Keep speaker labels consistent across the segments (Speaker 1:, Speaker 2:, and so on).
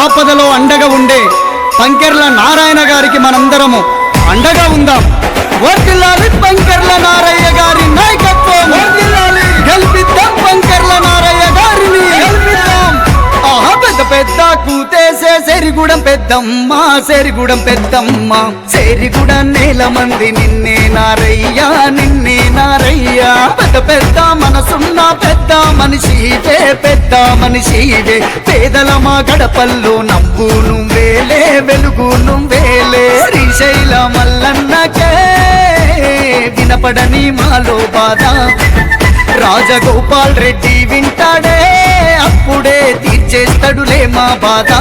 Speaker 1: ఆపదలో అండగా ఉండే పంకెర్ల నారాయణ గారికి మనందరము అండగా ఉందాం. వర్ధిల్లాలి పంకెర్ల నారయ్య గారి నాయకత్వం, గెలిపిద్దాం పంకెర్ల నారయ్య గారిని గెలిపిద్దాం. ఆహా పెద్ద పెద్ద కూతేసే సెరిగూడెం పెద్దమ్మ, సెరిగూడెం పెద్దమ్మ, సెరిగూడెం నేల మంది నిన్నే నారయ్య, నిన్నే నారయ్య. పెద్ద పెద్ద మనసున్న పెద్ద మనిషివే, పెద్ద మనిషివే. పేదల మా గడపల్లో నవ్వు నువ్వేలే, వెలుగు నువ్వేలే. శ్రీశైల మల్లన్నకే వినపడని మాలో బాధ, రాజగోపాల్ రెడ్డి వింటాడే, అప్పుడే తీర్చేస్తాడులే మా బాధ.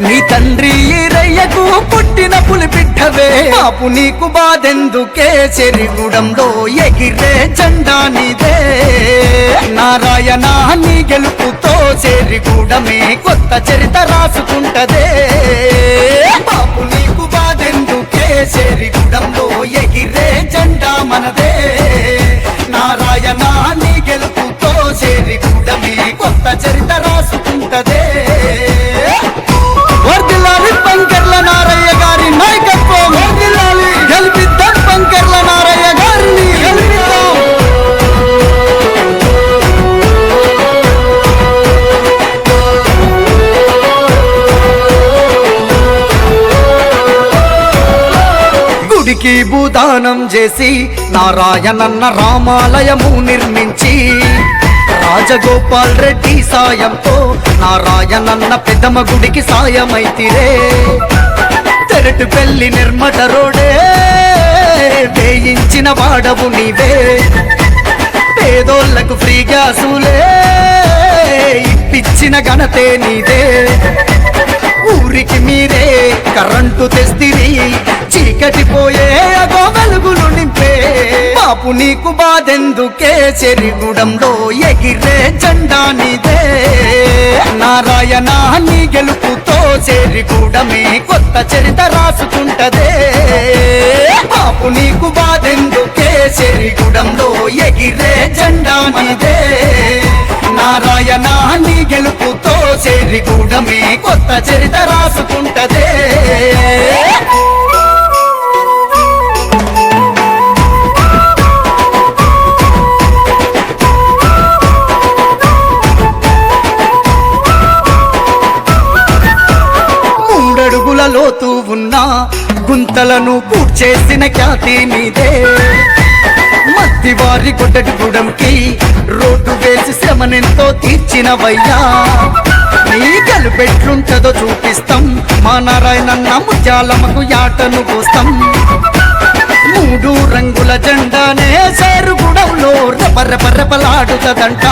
Speaker 1: నీ తండ్రి ఈరయ్యకు పుట్టిన పులి బిడ్డవే, పాపు నీకు బాధెందుకే, చెరిగూడెంలో ఎగిరే జెండా నీదే. నారాయణ నీ గెలుపుతో చెరిగూడెమే కొత్త చరిత రాసుకుంటదే. పాపు నీకు బాధెందుకే, చెరిగూడెంలో ఎగిరే జెండా మనదే. నారాయణ నీ గెలుపుతో చెరిగూడెమే కొత్త చరిత రాసుకుంటదే. వర్ధిల్లాలి పంకెర్ల నారయ్య గారి నాయకత్వం, వర్ధిల్లాలి, గెలిపిద్దాం పంకెర్ల నారయ్య గారిని గెలిపిద్దాం. గుడికి భూదానం చేసి నారాయణన్న రామాలయము నిర్మించి, రాజగోపాల్ రెడ్డి సాయంతో నారాయణన్న పెద్దమ్మ గుడికి సాయమైతిరే. తెరటు పెళ్లి నిర్మట రోడే వేయించిన వాడవు నీవే. పేదోళ్లకు ఫ్రీ గ్యాసులే ఇప్పించిన ఘనతే నీదే. ఊరికి మీరే కరెంటు తెస్తిరి, చీకటి పోయే అగో వెలుగులు నింపే. పాపు నీకు బాధెందుకే, చెరిగూడెంలో ఎగిరే జెండా నీదే. నారాయణ నీ గెలుపుతో చెరిగూడెమే కొత్త చరిత రాసుకుంటదే. పాపు నీకు బాధెందుకే, చెరిగూడెంలో ఎగిరే జెండా నీదే. నారాయణ నీ గెలుపుతో చెరిగూడెమే కొత్త చరిత రాసుకుంటదే. మూడడుగుల లోతు ఉన్న గుంతలను పూడ్చేసిన ఖ్యాతి నీదే. మత్తివారి గొడ్డటిగూడెంకి రోడ్డు వేసి శ్రమనెంతో తీర్చినవయ్యా. నీ గలుపెట్లుంటదో చూపిస్తాం, మా నారాయణన్న ముత్యాలమ్మకు యాటను కోస్తాం. మూడు రంగుల జెండానే చెరిగూడెంలో రెపరెపరెపలాడుతదంట.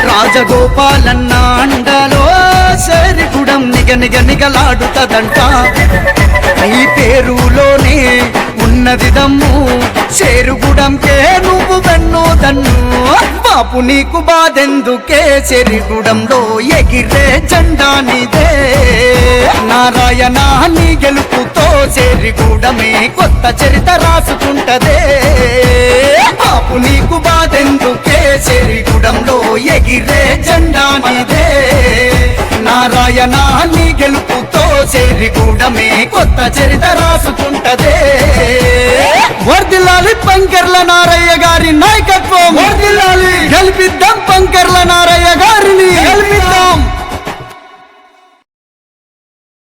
Speaker 1: రాజగోపాలన్న అండలో చెరిగూడెం నిగ నిగ నిగలాడుతదంట. ఈ పేరులోనే ఉన్నది దమ్ము, చెరిగూడెంకే నువ్వు వెన్ను దన్ను. పాపు నీకు బాధెందుకే, చెరిగూడెంలో ఎగిరే జెండా నీదే. నారాయణ నీ గెలుపుతో చెరిగూడెమే కొత్త చరిత రాసుకుంటదే. పాపు నీకు బాధెందుకే, చెరిగూడెంలో ఎగిరే జెండా నీదే. నారాయణ నీ గెలుపుతో చెరిగూడెమే కొత్త చరిత రాసుకుంటదే. వర్ధిల్లాలి పంకెర్ల నారయ్య గారి నాయకత్వం, వర్ధిల్లాలి, గెలిపిద్దాం